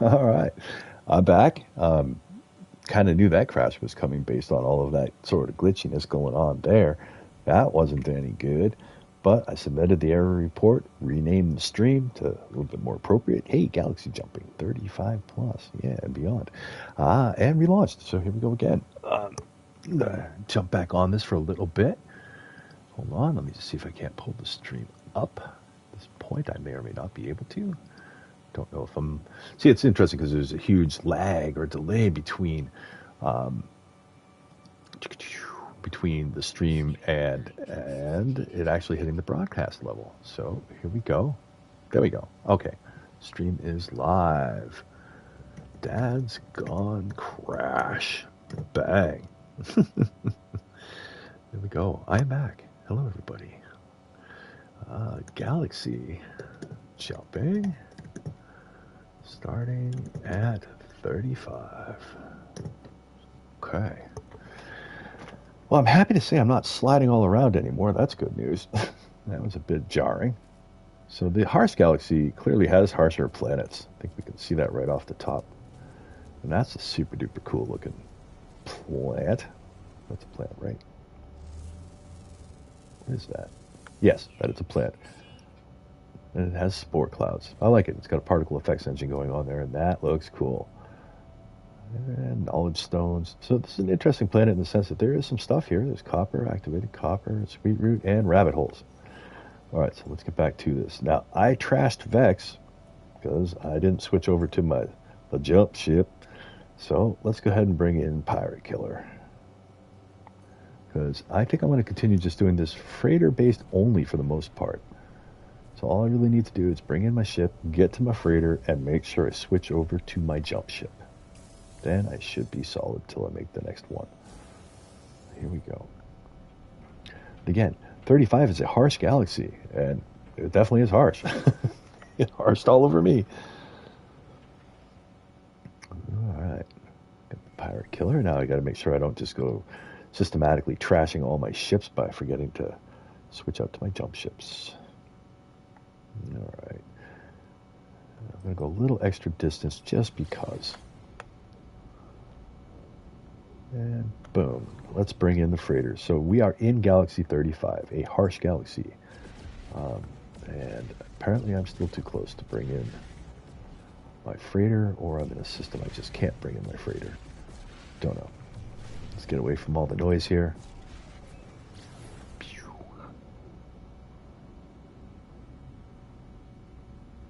All right, I'm back. Kind of knew that crash was coming based on all of that sort of glitchiness going on there. That wasn't any good. But I submitted the error report, renamed the stream to a little bit more appropriate. Hey, Galaxy jumping 35 plus, yeah, and beyond. And relaunched. So here we go again. Jump back on this for a little bit. Hold on, let me just see if I can't pull the stream up. At this point, I may or may not be able to. Don't know if I'm. See, it's interesting because there's a huge lag or delay um, between the stream and it actually hitting the broadcast level. So here we go. There we go. Okay, stream is live. Dad's gone crash. Bang. There we go. I am back. Hello, everybody. Galaxy jumping. Starting at 35. Okay. Well, I'm happy to say I'm not sliding all around anymore. That's good news. That was a bit jarring. So the Harsh Galaxy clearly has harsher planets. I think we can see that right off the top. And that's a super duper cool looking plant. That's a plant, right? What is that? Yes, that is a plant. And it has spore clouds. I like it. It's got a particle effects engine going on there, and that looks cool. And knowledge stones. So this is an interesting planet in the sense that there is some stuff here. There's copper, activated copper, sweet root, and rabbit holes. All right, so let's get back to this. Now, I trashed Vex because I didn't switch over to the jump ship. So let's go ahead and bring in Pirate Killer. Because I think I'm going to continue just doing this freighter-based only for the most part. So all I really need to do is bring in my ship, get to my freighter, and make sure I switch over to my jump ship. Then I should be solid till I make the next one. Here we go. Again, 35 is a harsh galaxy, and it definitely is harsh. It harshed all over me. All right. Got the Pirate Killer. Now I got to make sure I don't just go systematically trashing all my ships by forgetting to switch out to my jump ships. All right. I'm going to go a little extra distance just because. And boom. Let's bring in the freighters. So we are in Galaxy 35, a harsh galaxy. And apparently I'm still too close to bring in my freighter, or I'm in a system I just can't bring in my freighter. Don't know. Let's get away from all the noise here.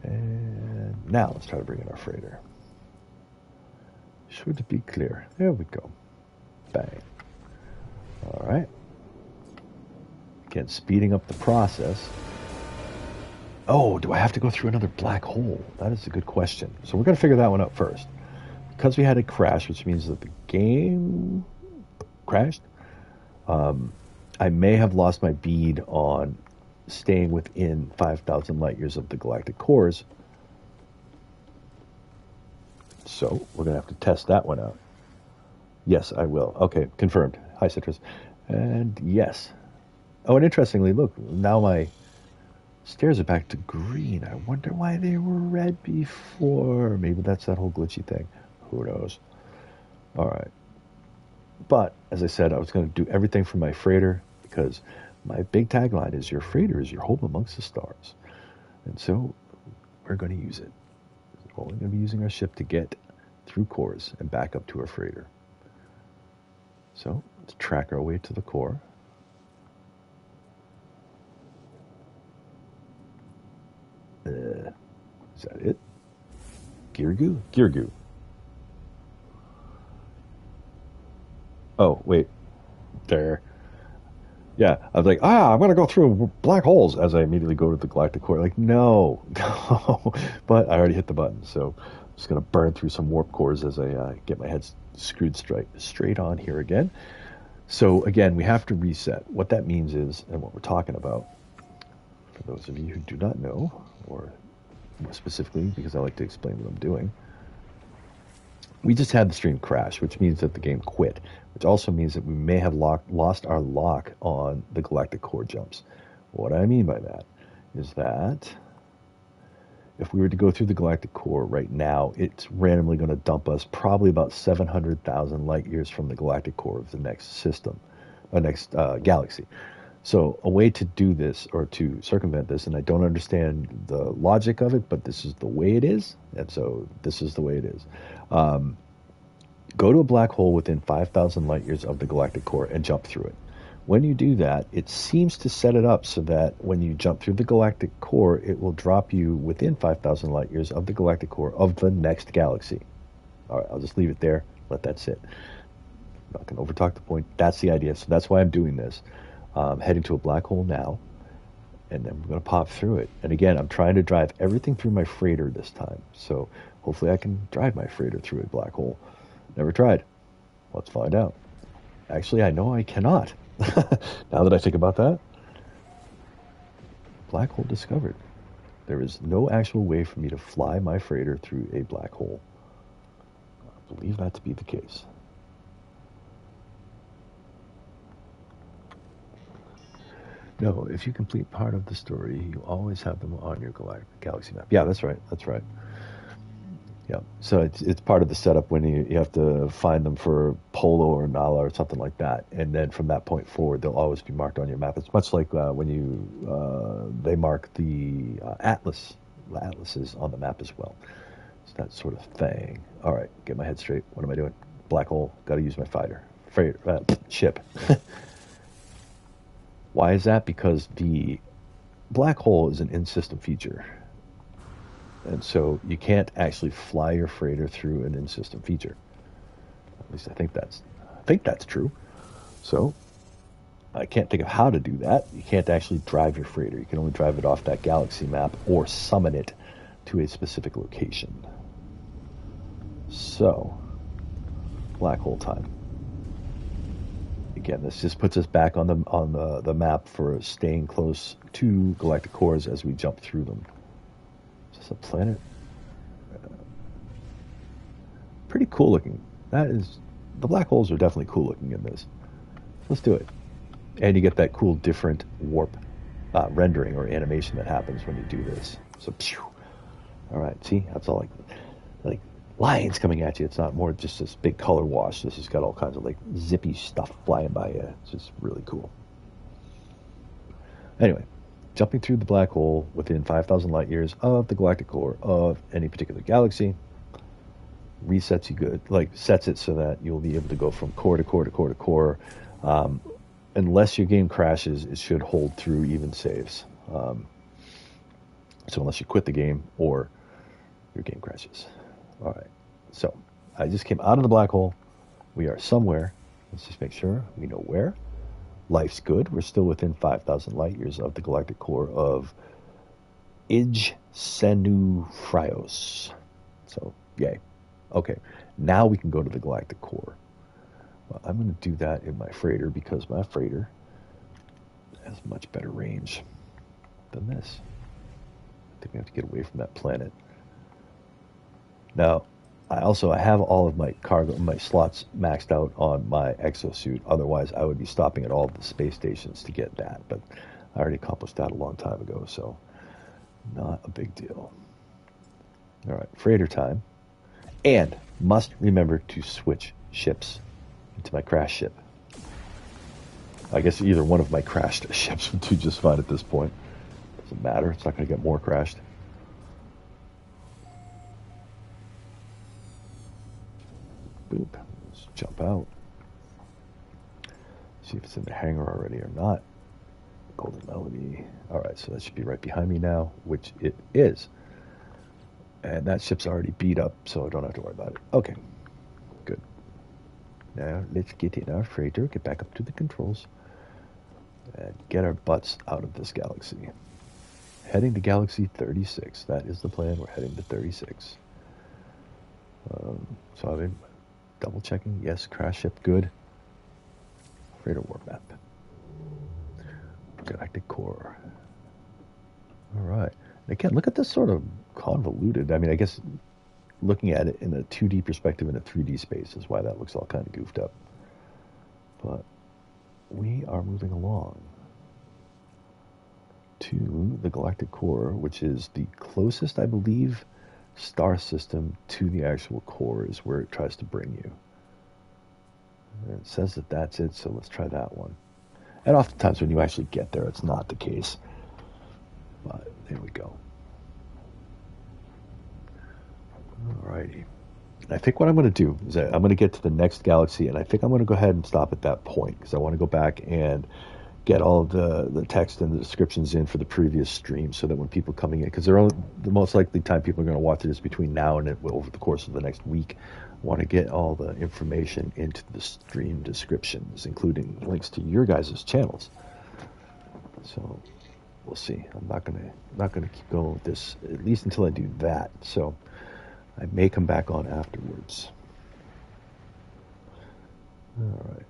And now let's try to bring in our freighter. Should it be clear? There we go. Bang. All right. Again, speeding up the process. Oh, do I have to go through another black hole? That is a good question. So we're going to figure that one out first. Because we had a crash, which means that the game crashed, I may have lost my bead on staying within 5,000 light years of the galactic cores. So we're going to have to test that one out. Yes, I will. Okay, confirmed. Hi, Citris. And yes. Oh, and interestingly, look, now my stairs are back to green. I wonder why they were red before. Maybe that's that whole glitchy thing. Who knows? All right. But, as I said, I was going to do everything from my freighter because my big tagline is your freighter is your home amongst the stars. And so we're going to use it. We're only going to be using our ship to get through cores and back up to our freighter. So let's track our way to the core. Is that it? Gear goo. Oh, wait. There. Yeah, I was like, I'm going to go through black holes as I immediately go to the galactic core. Like, no. But I already hit the button, so I'm just going to burn through some warp cores as I get my head screwed straight on here again. So, again, we have to reset. What that means is, and what we're talking about, for those of you who do not know, or more specifically, because I like to explain what I'm doing, we just had the stream crash, which means that the game quit, which also means that we may have lost our lock on the galactic core jumps. What I mean by that is that If we were to go through the galactic core right now, it's randomly going to dump us probably about 700,000 light years from the galactic core of the next system, next galaxy. So a way to do this or to circumvent this, and I don't understand the logic of it, but this is the way it is, and so this is the way it is. Go to a black hole within 5,000 light years of the galactic core and jump through it. When you do that, it seems to set it up so that when you jump through the galactic core, it will drop you within 5,000 light years of the galactic core of the next galaxy. All right, I'll just leave it there. Let that sit. I'm not going to overtalk the point. That's the idea. So that's why I'm doing this. Heading to a black hole now, and then we're going to pop through it. And again, I'm trying to drive everything through my freighter this time. So hopefully I can drive my freighter through a black hole. Never tried. Let's find out. Actually, I know I cannot. Now that I think about that. Black hole discovered. There is no actual way for me to fly my freighter through a black hole. I believe that to be the case. No, if you complete part of the story, you always have them on your galaxy map. Yeah, that's right. That's right. Yeah, so it's part of the setup when you have to find them for Polo or Nala or something like that, and then from that point forward, they'll always be marked on your map. It's much like when they mark the atlases on the map as well. It's that sort of thing. All right, get my head straight. What am I doing? Black hole. Got to use my ship. Why is that? Because the black hole is an in-system feature. And so you can't actually fly your freighter through an in-system feature. At least I think that's true. So I can't think of how to do that. You can't actually drive your freighter. You can only drive it off that galaxy map or summon it to a specific location. So, black hole time. Again, this just puts us back on the map for staying close to galactic cores as we jump through them. Is this a planet? Pretty cool looking. The black holes are definitely cool looking in this. Let's do it. And you get that cool different warp rendering or animation that happens when you do this. So, phew. All right, see, that's all like lines coming at you. It's not more just this big color wash. This has got all kinds of like zippy stuff flying by you. It's just really cool. Anyway, jumping through the black hole within 5,000 light years of the galactic core of any particular galaxy resets you good, like sets it so that you'll be able to go from core to core to core to core. Unless your game crashes, it should hold through even saves. So unless you quit the game or your game crashes. All right, so I just came out of the black hole. We are somewhere. Let's just make sure we know where. Life's good. We're still within 5,000 light years of the galactic core of Ij-Senu-Frios. So, yay. Okay, now we can go to the galactic core. Well, I'm going to do that in my freighter because my freighter has much better range than this. I think we have to get away from that planet. Now, I have all of my slots maxed out on my exosuit. Otherwise, I would be stopping at all of the space stations to get that. But I already accomplished that a long time ago, so not a big deal. All right, freighter time. And must remember to switch ships into my crash ship. I guess either one of my crashed ships would do just fine at this point. Doesn't matter. It's not going to get more crashed. Boop. Let's jump out. See if it's in the hangar already or not. Golden Melody. Alright, so that should be right behind me now, which it is. And that ship's already beat up, so I don't have to worry about it. Okay. Good. Now, let's get in our freighter, get back up to the controls, and get our butts out of this galaxy. Heading to Galaxy 36. That is the plan. We're heading to 36. So I've been double checking. Yes, crash ship, good. Freighter warp map. Galactic core. All right. Again, look at this sort of convoluted. I mean, I guess looking at it in a 2D perspective in a 3D space is why that looks all kind of goofed up. But we are moving along. to the galactic core, which is the closest, I believe, star system to the actual core is where it tries to bring you. And it says that that's it, so let's try that one. And oftentimes when you actually get there, it's not the case. But there we go. Alrighty. I think what I'm going to do is I'm going to get to the next galaxy, and I think I'm going to go ahead and stop at that point because I want to go back and get all of the text and the descriptions in for the previous stream so that when people coming in, because the most likely time people are going to watch it is between now and over the course of the next week. I want to get all the information into the stream descriptions, including links to your guys' channels. So we'll see. I'm not gonna keep going with this at least until I do that. So I may come back on afterwards. All right.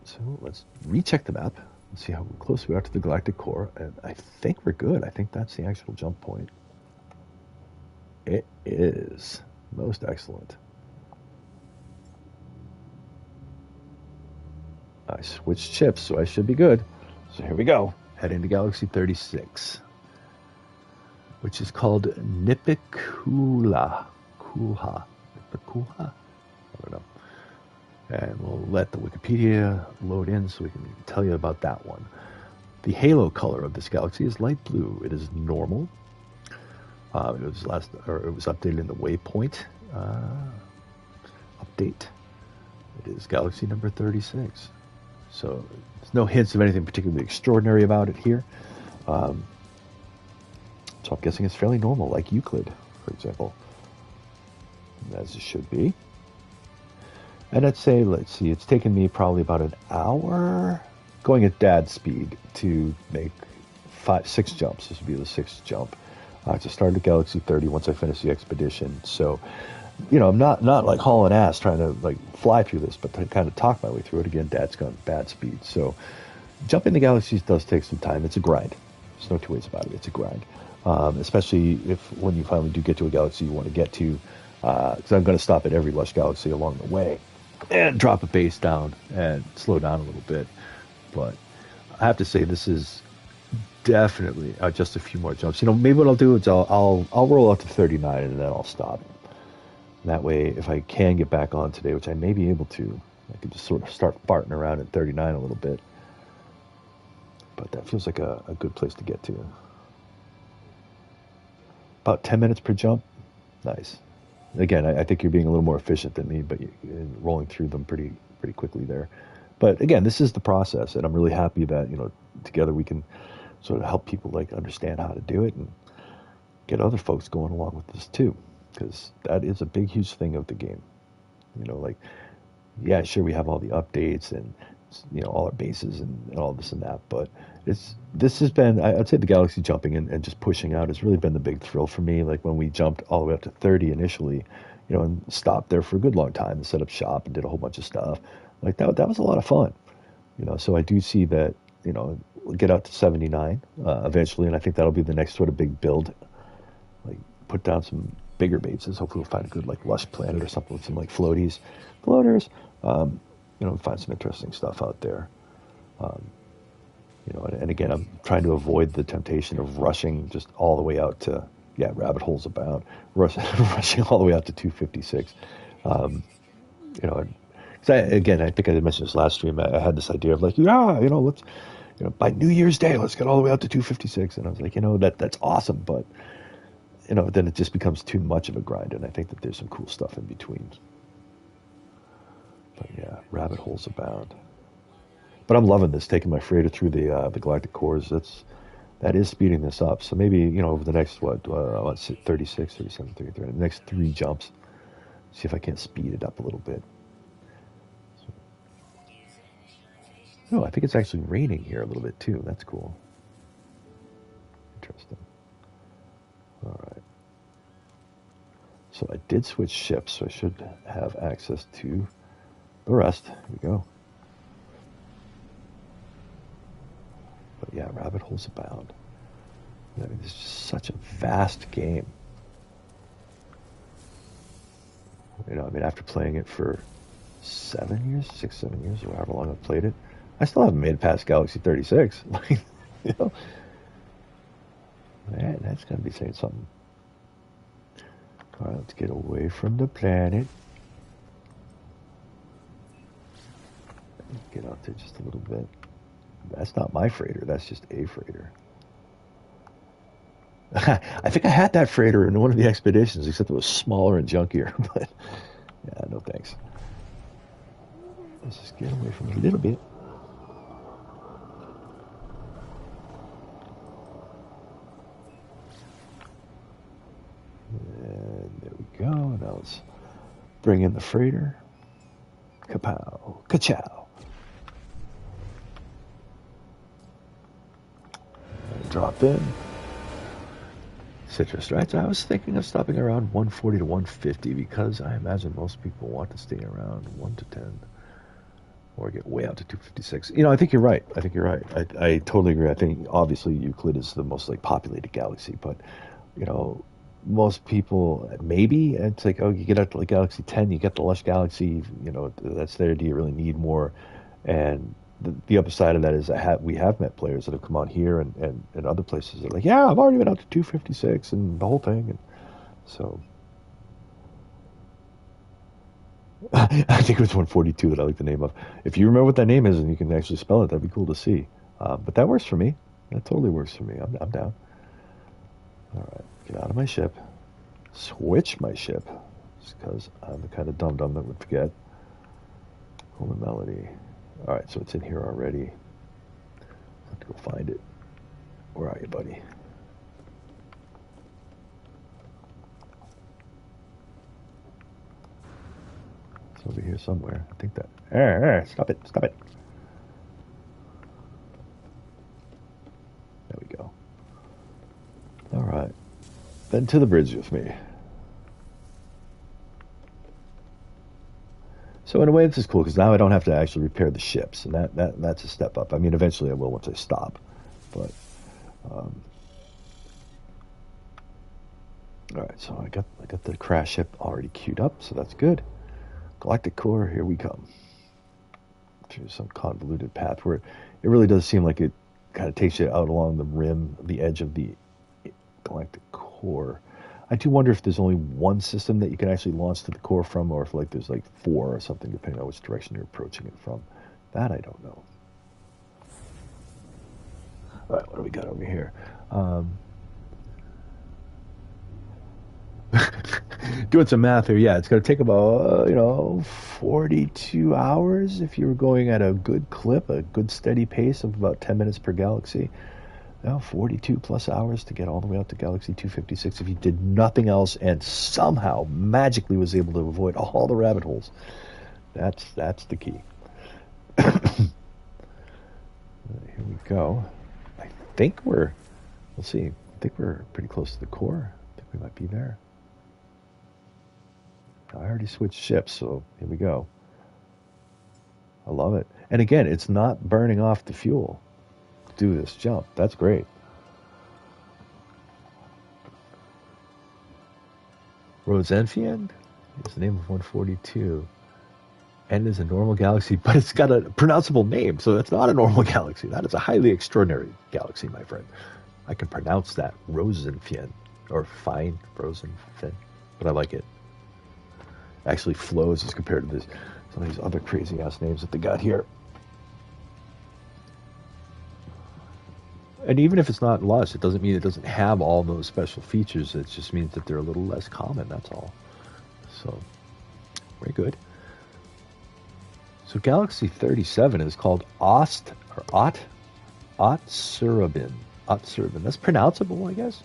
So let's recheck the map and see how close we are to the galactic core. And I think we're good. I think that's the actual jump point. It is. Most excellent. I switched ships, so I should be good. So here we go. Heading to Galaxy 36, which is called Nipikula. Kulha. Nipikula? I don't know. And we'll let the Wikipedia load in so we can tell you about that one. The halo color of this galaxy is light blue. It is normal. It was updated in the waypoint update. It is galaxy number 36. So there's no hints of anything particularly extraordinary about it here. So I'm guessing it's fairly normal, like Euclid, for example, as it should be. And let's see, it's taken me probably about an hour going at dad speed to make 6 jumps. This would be the 6th jump. To start at Galaxy 30 once I finish the expedition. So, I'm not like hauling ass trying to like fly through this, but to kind of talk my way through it. Again, dad's gone bad speed. So jumping the galaxies does take some time. It's a grind. There's no two ways about it. It's a grind. Especially when you finally do get to a galaxy you want to get to, because I'm going to stop at every lush galaxy along the way and drop a base down and slow down a little bit. But I have to say this is definitely just a few more jumps. Maybe what I'll do is I'll roll out to 39 and then I'll stop. And that way, if I can get back on today, which I may be able to, I can just sort of start farting around at 39 a little bit. But that feels like a good place to get to. About 10 minutes per jump. Nice. Again, I think you're being a little more efficient than me, but you're rolling through them pretty quickly there. But again, this is the process, and I'm really happy that together we can sort of help people like understand how to do it and get other folks going along with this too, because that is a big, huge thing of the game. Yeah, sure, we have all the updates and all our bases and all this and that, but this has been, I'd say the galaxy jumping and just pushing out has really been the big thrill for me. Like when we jumped all the way up to 30 initially, and stopped there for a good long time and set up shop and did a whole bunch of stuff. Like that was a lot of fun. So I do see that, we'll get out to 79 eventually, and I think that'll be the next sort of big build. Like put down some bigger bases. Hopefully we'll find a good like lush planet or something with some like floaters. Find some interesting stuff out there. And again, I'm trying to avoid the temptation of rushing just all the way out to, rabbit holes abound, rushing all the way out to 256. I think I did mention this last stream. I had this idea of like, let's, by New Year's Day, let's get all the way out to 256. And I was like, that's awesome. But, then it just becomes too much of a grind. And I think that there's some cool stuff in between. But yeah, rabbit holes abound. But I'm loving this, taking my freighter through the galactic cores. That is speeding this up. So maybe, over the next, 36, 37, 33, the next 3 jumps, see if I can't speed it up a little bit. No, I think it's actually raining here a little bit too. That's cool. Interesting. All right. So I did switch ships, so I should have access to the rest. Here we go. But yeah, rabbit holes abound. I mean, this is just such a vast game. After playing it for 6, 7 years, or however long I've played it, I still haven't made it past Galaxy 36. You know? Man, that's going to be saying something. All right, let's get away from the planet. Get out there just a little bit. That's not my freighter. That's just a freighter. I think I had that freighter in one of the expeditions, except it was smaller and junkier. But yeah, no thanks. Let's just get away from it a little bit. And there we go. Now let's bring in the freighter. Kapow. Ka-chow. And drop in. Citris, right? So I was thinking of stopping around 140 to 150 because I imagine most people want to stay around 1 to 10 or get way out to 256. You know, I think you're right. I totally agree. I think obviously Euclid is the most like populated galaxy, but you know, most people maybe it's like, oh, you get out to like Galaxy 10, you get the lush galaxy, you know, that's there. Do you really need more? And the other side of that is we have met players that have come on here and other places that are like, yeah, I've already been out to 256 and the whole thing. And so I think it was 142 that I like the name of. If you remember what that name is and you can actually spell it, that'd be cool to see. But that works for me. That totally works for me. I'm down. All right, get out of my ship. Switch my ship. Just because I'm the kind of dum-dum that would forget. Hold the melody. All right, so it's in here already. I'll have to go find it. Where are you, buddy? It's over here somewhere. I think that... Stop it. Stop it. There we go. All right. Then to the bridge with me. So in a way, this is cool because now I don't have to actually repair the ships, and that's a step up. I mean, eventually I will once I stop, but all right. So I got the crash ship already queued up, so that's good. Galactic core, here we come. Through some convoluted path where it really does seem like it kind of takes you out along the rim, the edge of the galactic core. I do wonder if there's only one system that you can actually launch to the core from, or if like there's like 4 or something, depending on which direction you're approaching it from. That I don't know. All right, what do we got over here? Doing some math here, yeah, it's going to take about 42 hours if you were going at a good clip, a good steady pace of about 10 minutes per galaxy. 42 plus hours to get all the way out to Galaxy 256 if you did nothing else and somehow magically was able to avoid all the rabbit holes. That's the key. Here we go. I think we're pretty close to the core. I think we might be there. I already switched ships, so here we go. I love it. And again, it's not burning off the fuel. Do this jump. That's great. Rosenfian is the name of 142. And is a normal galaxy, but it's got a pronounceable name, so that's not a normal galaxy. That is a highly extraordinary galaxy, my friend. I can pronounce that Rosenfian, or fine Rosenfian, but I like it. Actually flows as compared to some of these other crazy ass names that they got here. And even if it's not lush, it doesn't mean it doesn't have all those special features. It just means that they're a little less common, that's all. So, very good. So Galaxy 37 is called Otsurabin. Otsurabin. That's pronounceable, I guess.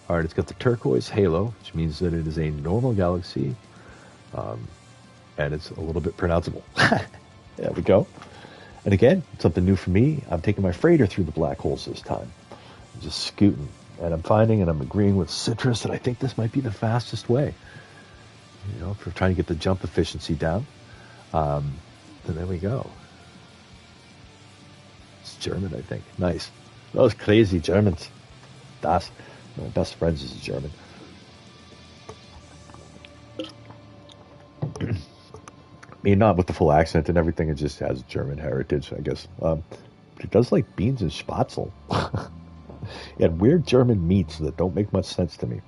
All right, it's got the turquoise halo, which means that it is a normal galaxy. And it's a little bit pronounceable. There we go. And again, something new for me. I'm taking my freighter through the black holes this time. I'm just scooting. And I'm finding and I'm agreeing with Citris that I think this might be the fastest way. You know, if we're trying to get the jump efficiency down. Then there we go. It's German, I think. Nice. Those crazy Germans. My best friend is a German. I mean, not with the full accent and everything. It just has German heritage, I guess. It does like beans and spatzel. And weird German meats that don't make much sense to me.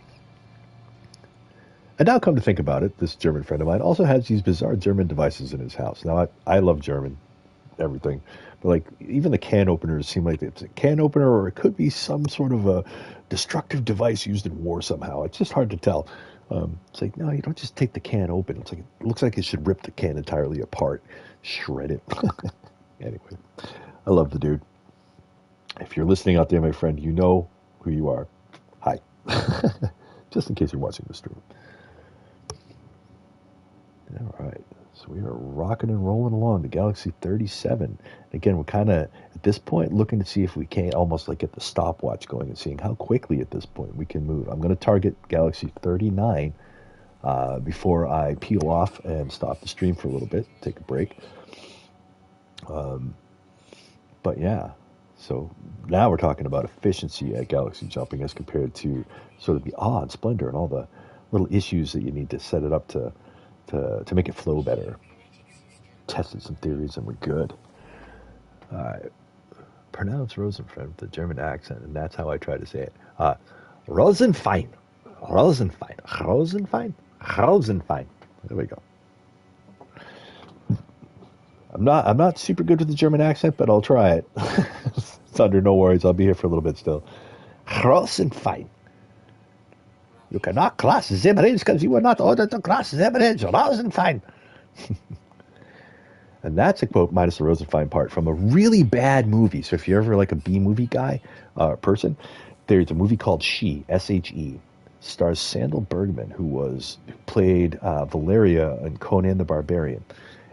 And now come to think about it, this German friend of mine also has these bizarre German devices in his house. Now, I love German, everything. But like, even the can openers seem like it's a can opener or it could be some sort of a destructive device used in war somehow. It's just hard to tell. It's like, no, you don't just take the can open. It's like, it looks like it should rip the can entirely apart, shred it. Anyway, I love the dude. If you're listening out there, my friend, you know who you are. Hi. Just in case you're watching the stream. All right. So we are rocking and rolling along the Galaxy 37. Again, we're kind of, at this point, looking to see if we can't almost like get the stopwatch going and seeing how quickly at this point we can move. I'm going to target Galaxy 39 before I peel off and stop the stream for a little bit, take a break. But yeah, so now we're talking about efficiency at Galaxy jumping as compared to sort of the awe and splendor and all the little issues that you need to set it up to make it flow better. Tested some theories and we're good. Pronounce Rosenfein with the German accent, and that's how I try to say it. Rosenfein. Rosenfein. Rosenfein. Rosenfein. There we go. I'm not super good with the German accent, but I'll try it. Thunder, no worries. I'll be here for a little bit still. Rosenfein. You cannot cross the bridge because you were not ordered to cross the bridge. Rosenfein. And that's a quote minus the Rosenfein part from a really bad movie. So if you're ever like a B movie guy, person, there's a movie called She, S-H-E. Stars Sandal Bergman, who played Valeria in Conan the Barbarian.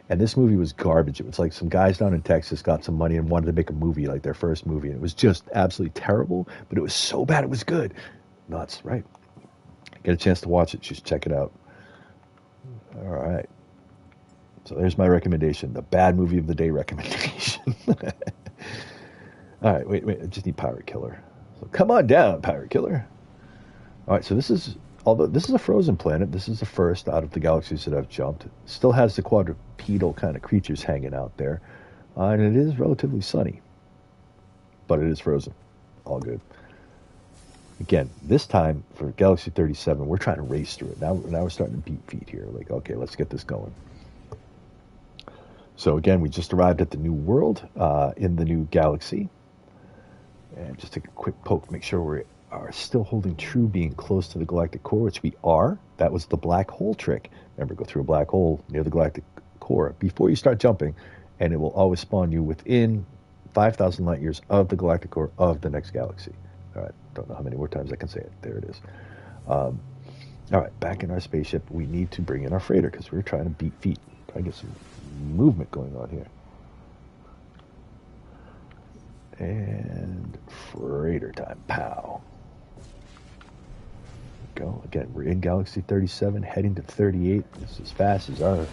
And this movie was garbage. It was like some guys down in Texas got some money and wanted to make a movie, like their first movie. And it was just absolutely terrible, but it was so bad it was good. Nuts, right? Get a chance to watch it, just check it out. All right. So there's my recommendation, the bad movie of the day recommendation. All right, wait, I just need Pirate Killer. So come on down, Pirate Killer. All right, so although this is a frozen planet, this is the first out of the galaxies that I've jumped. It still has the quadrupedal kind of creatures hanging out there. And it is relatively sunny. But it is frozen. All good. Again, this time for Galaxy 37, we're trying to race through it. Now we're starting to beat feet here. Like, okay, let's get this going. So again, we just arrived at the new world in the new galaxy. And just take a quick poke, make sure we are still holding true, being close to the galactic core, which we are. That was the black hole trick. Remember, go through a black hole near the galactic core before you start jumping, and it will always spawn you within 5,000 light years of the galactic core of the next galaxy. All right, don't know how many more times I can say it. There it is. All right, back in our spaceship, we need to bring in our freighter because we're trying to beat feet. Trying to get some movement going on here. And freighter time. Pow. Go. Again, we're in Galaxy 37, heading to 38. This is as fast as our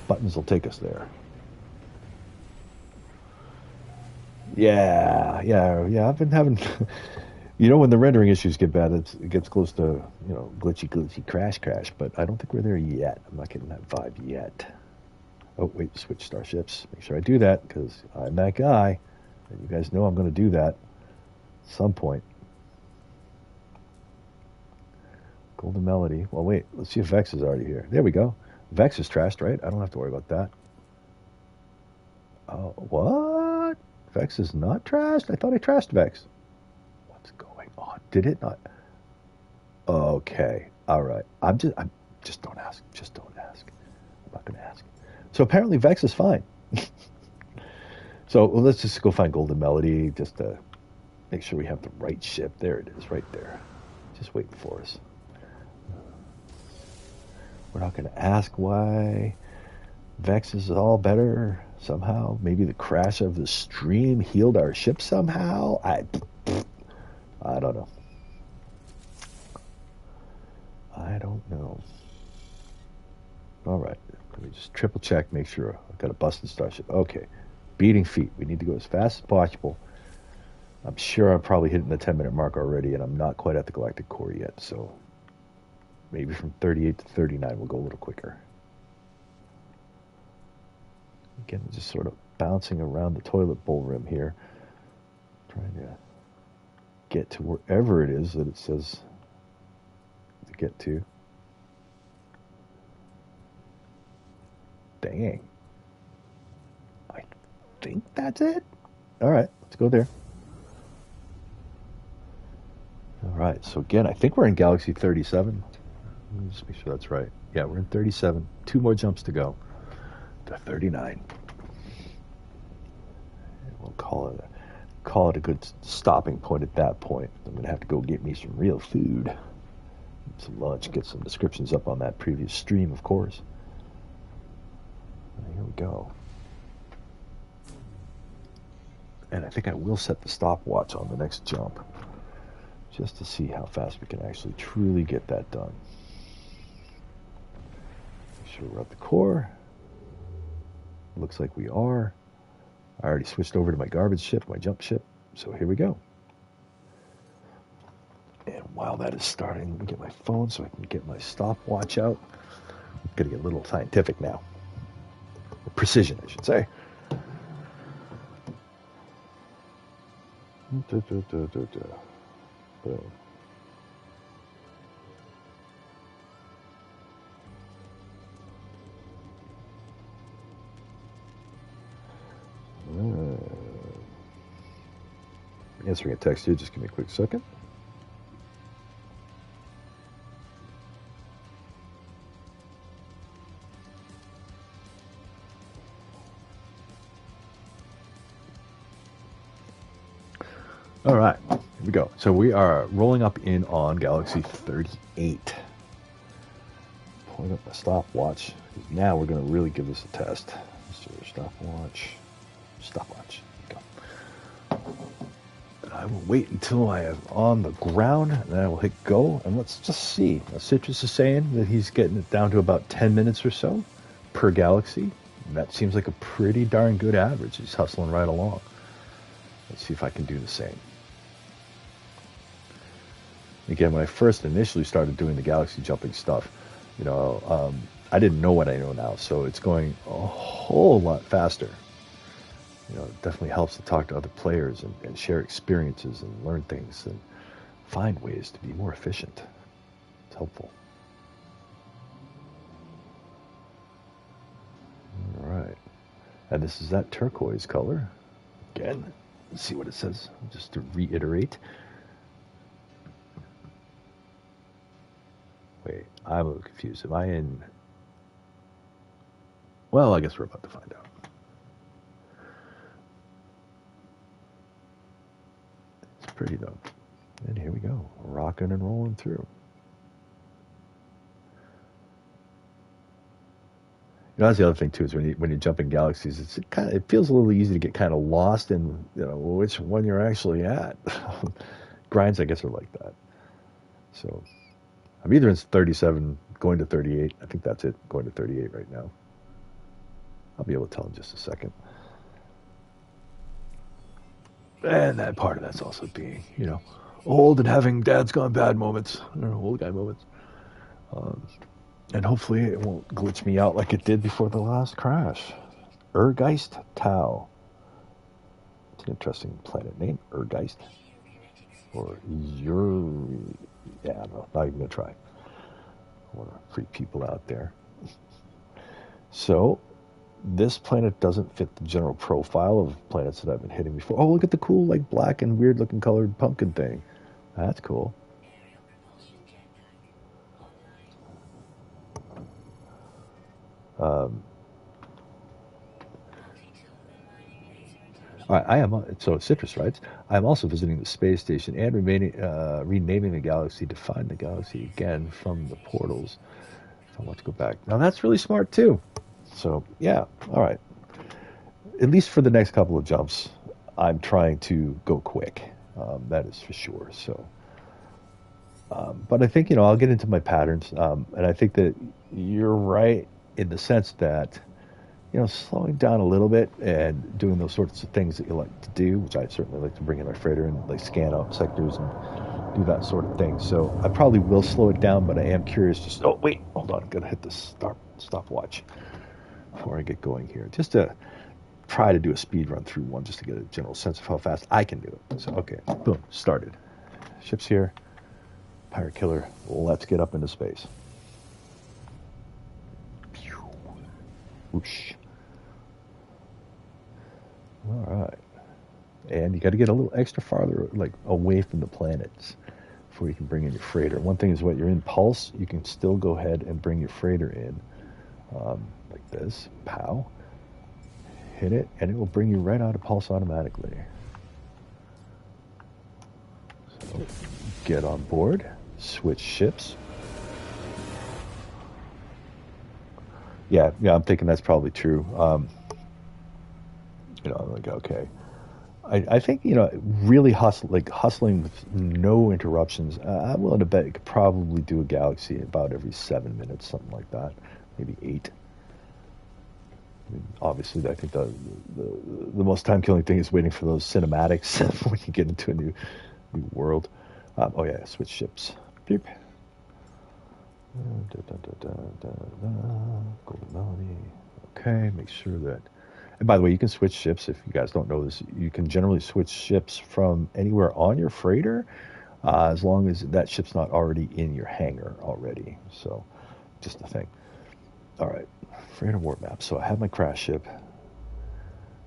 buttons will take us there. Yeah. I've been having, when the rendering issues get bad, it gets close to, glitchy, crash. But I don't think we're there yet. I'm not getting that vibe yet. Oh, wait, switch starships. Make sure I do that because I'm that guy. And you guys know I'm going to do that at some point. Golden Melody. Well, wait, let's see if Vex is already here. There we go. Vex is trashed, right? I don't have to worry about that. Oh, what? Vex is not trashed? I thought I trashed Vex. What's going on? Did it not? Okay. All right. Just don't ask. Just don't ask. I'm not going to ask. So apparently Vex is fine. So let's just go find Golden Melody just to make sure we have the right ship. There it is, right there. Just waiting for us. We're not going to ask why Vex is all better somehow. Maybe the crash of the stream healed our ship somehow. I don't know. I don't know. All right. Let me just triple check, make sure I've got a busted starship. Okay. Beating feet. We need to go as fast as possible. I'm sure I'm probably hitting the 10-minute mark already, and I'm not quite at the galactic core yet, so maybe from 38 to 39 we'll go a little quicker. Again, just sort of bouncing around the toilet bowl rim here, trying to get to wherever it is that it says to get to. Dang. I think that's it. All right, let's go there. All right, so again, I think we're in Galaxy 37. Let me just make sure that's right. Yeah, we're in 37. 2 more jumps to go to 39. And we'll call it a good stopping point at that point. I'm going to have to go get me some real food, some lunch, get some descriptions up on that previous stream, of course. And here we go. And I think I will set the stopwatch on the next jump, just to see how fast we can actually truly get that done. Make sure we're at the core. Looks like we are. I already switched over to my garbage ship, my jump ship, so here we go. And while that is starting, let me get my phone so I can get my stopwatch out. I'm gonna get a little scientific now. Precision, I should say. Boom. Answering a text here, just give me a quick second. All right, here we go. So we are rolling up in on Galaxy 38. Pulling up my stopwatch. Now we're going to really give this a test. So stopwatch. There we go. I will wait until I am on the ground, and then I will hit go, and let's just see. Now, Citris is saying that he's getting it down to about 10 minutes or so per galaxy. And that seems like a pretty darn good average. He's hustling right along. Let's see if I can do the same. Again, when I first initially started doing the galaxy jumping stuff, I didn't know what I know now, so it's going a whole lot faster. It definitely helps to talk to other players and share experiences and learn things and find ways to be more efficient. It's helpful. All right. And this is that turquoise color. Again, let's see what it says, just to reiterate. Wait, I'm a little confused. Am I in... Well, I guess we're about to find out. It's pretty, though. And here we go. Rocking and rolling through. That's the other thing, too, is when you jump in galaxies, it feels a little easy to get kind of lost in, which one you're actually at. Grinds, I guess, are like that. So... I'm either in 37, going to 38. I think that's it, going to 38 right now. I'll be able to tell in just a second. And that part of that's also being, old and having dad's gone bad moments, old guy moments. And hopefully it won't glitch me out like it did before the last crash. Urgeist Tau. It's an interesting planet name, Urgeist. Or yeah, I don't know. Not even going to try. I want to freak people out there. So, this planet doesn't fit the general profile of planets that I've been hitting before. Oh, look at the cool, black and weird-looking colored pumpkin thing. That's cool. I am, so Citris writes, I am also visiting the space station and renaming the galaxy to find the galaxy again from the portals. If I want to go back. Now that's really smart too. So yeah, all right. At least for the next couple of jumps, I'm trying to go quick. That is for sure. So, but I think, I'll get into my patterns. And I think that you're right in the sense that, slowing down a little bit and doing those sorts of things that you like to do, which I certainly like to bring in my freighter and scan out sectors and do that sort of thing. So I probably will slow it down, but I am curious. Oh, wait, hold on. I'm going to hit the stopwatch before I get going here. Just to try to do a speed run through one just to get a general sense of how fast I can do it. So, okay, boom, started. Ship's here. Pirate killer, let's get up into space. Whoosh. All right. And you got to get a little extra farther, like away from the planets before you can bring in your freighter. One thing is, what you're in pulse, you can still go ahead and bring your freighter in like this. Pow. Hit it, and it will bring you right out of pulse automatically. So, get on board. Switch ships. Yeah, I'm thinking that's probably true. Like, okay. I think, really hustling with no interruptions. I'm willing to bet you could probably do a Galaxy about every 7 minutes, something like that. Maybe 8. I mean, obviously, I think the most time-killing thing is waiting for those cinematics when you get into a new world. Oh, yeah, switch ships. Beep. Golden Melody. Okay, make sure that... And by the way, you can switch ships. If you guys don't know this, you can generally switch ships from anywhere on your freighter as long as that ship's not already in your hangar already. So, just a thing. All right, freighter warp map. So I have my crash ship,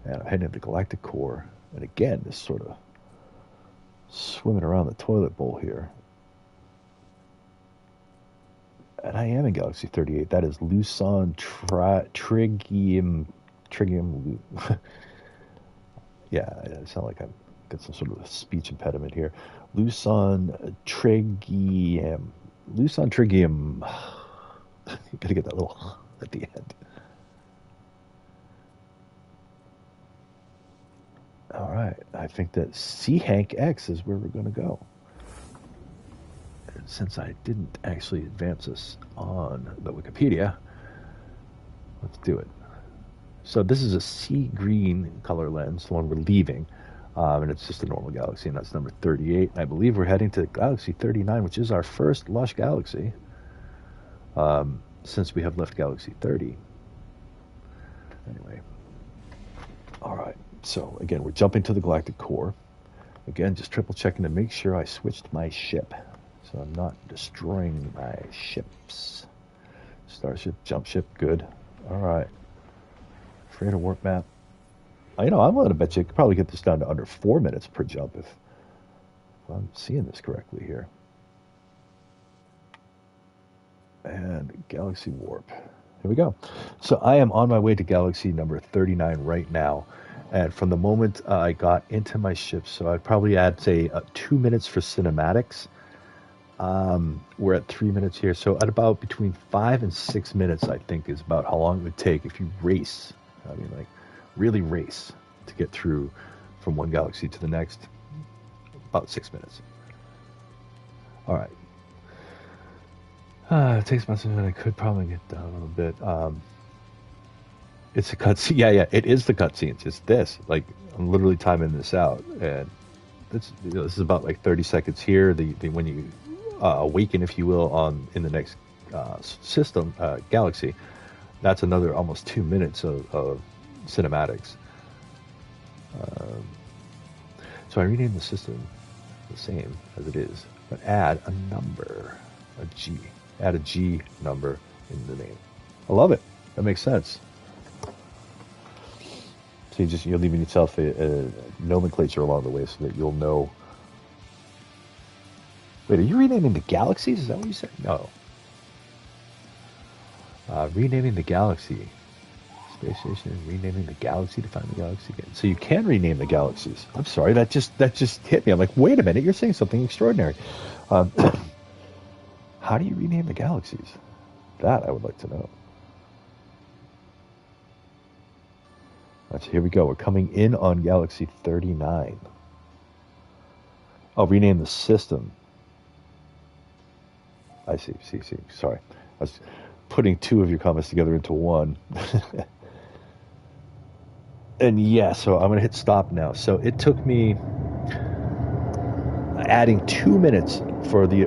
and I'm heading into the galactic core. And again, this sort of swimming around the toilet bowl here. And I am in Galaxy 38. That is Luson Trigium. Yeah, I sound like I've got some sort of a speech impediment here. Luson Trigium. Luson Trigium. You gotta get that little at the end. All right. I think that Sea Hank X is where we're going to go. Since I didn't actually advance this on the Wikipedia, let's do it. So this is a sea green color lens, the one we're leaving, and it's just a normal Galaxy, and that's number 38. And I believe we're heading to Galaxy 39, which is our first Lush Galaxy since we have left Galaxy 30. Anyway, all right. So again, we're jumping to the galactic core. Again, just triple checking to make sure I switched my ship. So I'm not destroying my ships. Starship, jump ship, good. All right. Freighter warp map. I'm willing to bet you could probably get this down to under 4 minutes per jump if I'm seeing this correctly here. And Galaxy warp. Here we go. So I am on my way to Galaxy number 39 right now. And from the moment I got into my ship, so I'd probably add, say, 2 minutes for cinematics. We're at 3 minutes here, so at about between 5 and 6 minutes, I think, is about how long it would take if you race. I mean, like, really race to get through from one galaxy to the next. About 6 minutes. All right. It takes about 6 minutes. I could probably get down a little bit. It's a cutscene. Yeah, it is the cutscenes. It's this. Like, I'm literally timing this out, and this is about like 30 seconds here. The when you awaken, if you will, in the next system galaxy, that's another almost 2 minutes of cinematics. So I renamed the system the same as it is, but add a number, a G. Add a G number in the name. I love it. That makes sense. So you're leaving yourself a nomenclature along the way so that you'll know. Wait, are you renaming the galaxies? Is that what you said? No. Renaming the galaxy. Space station, renaming the galaxy to find the galaxy again. So you can rename the galaxies. I'm sorry, that just hit me. I'm like, wait a minute, you're saying something extraordinary. How do you rename the galaxies? That I would like to know. So here we go. We're coming in on Galaxy 39. I'll rename the system. I see. Sorry. I was putting two of your comments together into one. And yeah, so I'm going to hit stop now. So it took me adding 2 minutes for the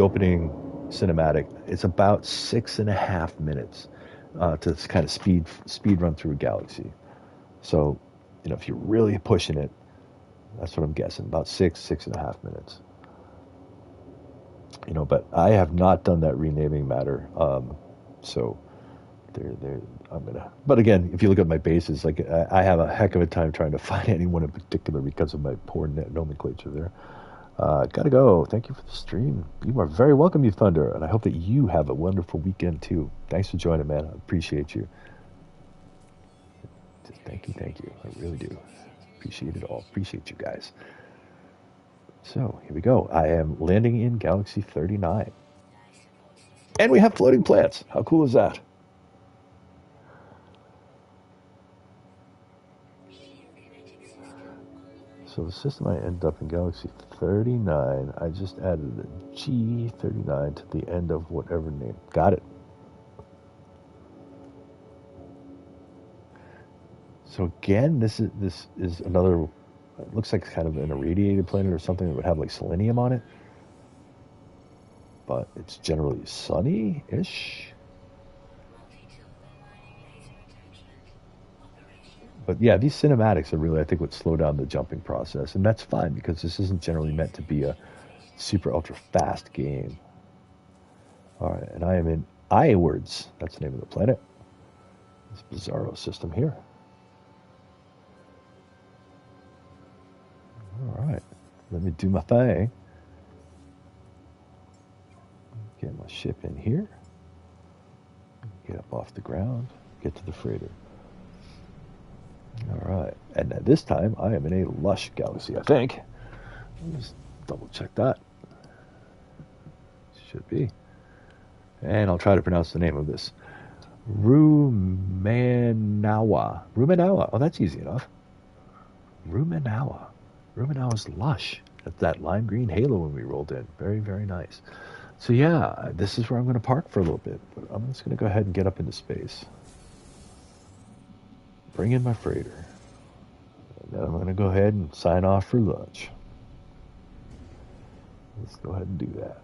opening cinematic. It's about 6.5 minutes to kind of speed run through a galaxy. So, if you're really pushing it, that's what I'm guessing, about 6.5 minutes. But I have not done that renaming matter. So there, I'm gonna. But again, if you look at my bases, like I have a heck of a time trying to find anyone in particular because of my poor nomenclature there. Gotta go. Thank you for the stream. You are very welcome, Uthunder, and I hope that you have a wonderful weekend too. Thanks for joining, man. I appreciate you. Thank you. I really do. Appreciate it all. Appreciate you guys. So here we go. I am landing in Galaxy 39. And we have floating plants. How cool is that? So the system I end up in Galaxy 39, I just added a G39 to the end of whatever name. Got it. So again, this is another, it looks like kind of an irradiated planet or something that would have like selenium on it. But it's generally sunny-ish. But yeah, these cinematics are really, I think, what slow down the jumping process. And that's fine because this isn't generally meant to be a super ultra fast game. All right, and I am in Iwards. That's the name of the planet. This bizarro system here. All right, let me do my thing. Get my ship in here. Get up off the ground. Get to the freighter. All right, and this time I am in a lush galaxy, I think. Let's double check that. Should be. And I'll try to pronounce the name of this. Rumanawa. Oh, that's easy enough. Rumanawa. Rumanawa's lush. That's that lime green halo when we rolled in. Very, very nice. So yeah, this is where I'm going to park for a little bit. But I'm just going to go ahead and get up into space. Bring in my freighter. And then I'm going to go ahead and sign off for lunch. Let's go ahead and do that.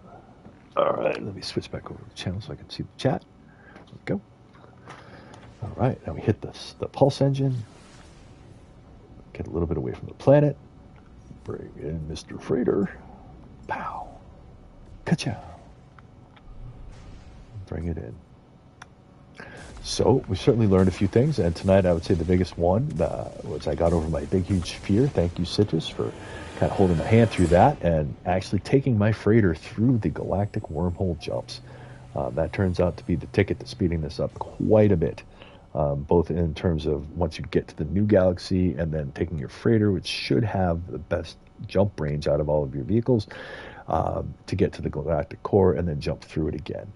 All right, let me switch back over to the channel so I can see the chat. There we go. All right, now we hit the pulse engine. Get a little bit away from the planet. Bring in Mr. Freighter. Pow. Ka-chow. Bring it in. So we certainly learned a few things, and tonight I would say the biggest one was I got over my big, huge fear. Thank you, Citris, for kind of holding my hand through that and actually taking my freighter through the galactic wormhole jumps. That turns out to be the ticket to speeding this up quite a bit, both in terms of once you get to the new galaxy and then taking your freighter, which should have the best jump range out of all of your vehicles, to get to the galactic core and then jump through it again.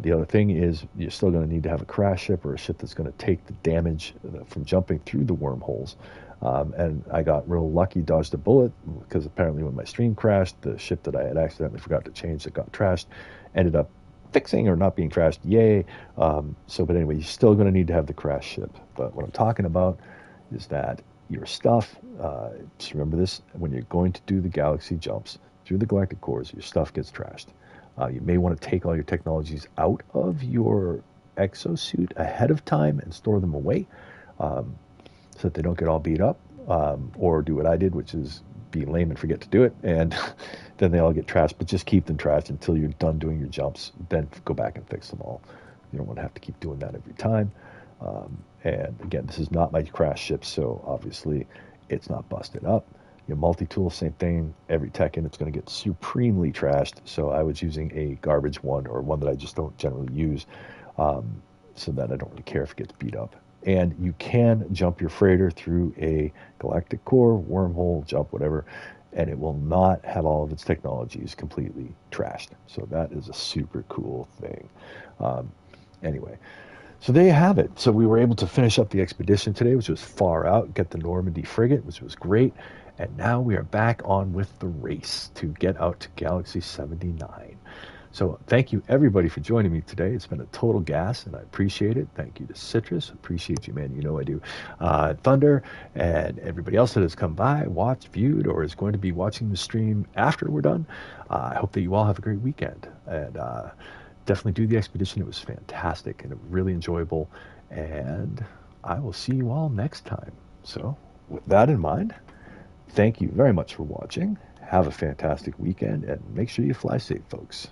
The other thing is you're still going to need to have a crash ship or a ship that's going to take the damage from jumping through the wormholes. And I got real lucky, dodged a bullet, because apparently when my stream crashed, the ship that I had accidentally forgot to change that got trashed ended up fixing or not being trashed. Yay. But anyway, you're still going to need to have the crash ship. But what I'm talking about is that your stuff, just remember this, when you're going to do the galaxy jumps through the galactic cores, your stuff gets trashed. You may want to take all your technologies out of your exosuit ahead of time and store them away, so that they don't get all beat up, or do what I did, which is be lame and forget to do it, and then they all get trashed. But just keep them trashed until you're done doing your jumps, then go back and fix them all. You don't want to have to keep doing that every time. And again, this is not my crash ship, so obviously it's not busted up. Your multi-tool, same thing. Every tech in it's going to get supremely trashed. So I was using a garbage one, or one that I just don't generally use, so that I don't really care if it gets beat up. And you can jump your freighter through a galactic core, wormhole, jump, whatever, and it will not have all of its technologies completely trashed. So that is a super cool thing. Anyway, so there you have it. So we were able to finish up the expedition today, which was far out, get the Normandy frigate, which was great. And now we are back on with the race to get out to Galaxy 79. So thank you, everybody, for joining me today. It's been a total gas, and I appreciate it. Thank you to Citris. Appreciate you, man. You know I do. Thunder, and everybody else that has come by, watched, viewed, or is going to be watching the stream after we're done. I hope that you all have a great weekend. And definitely do the expedition. It was fantastic and really enjoyable. And I will see you all next time. So, with that in mind, thank you very much for watching. Have a fantastic weekend, and make sure you fly safe, folks.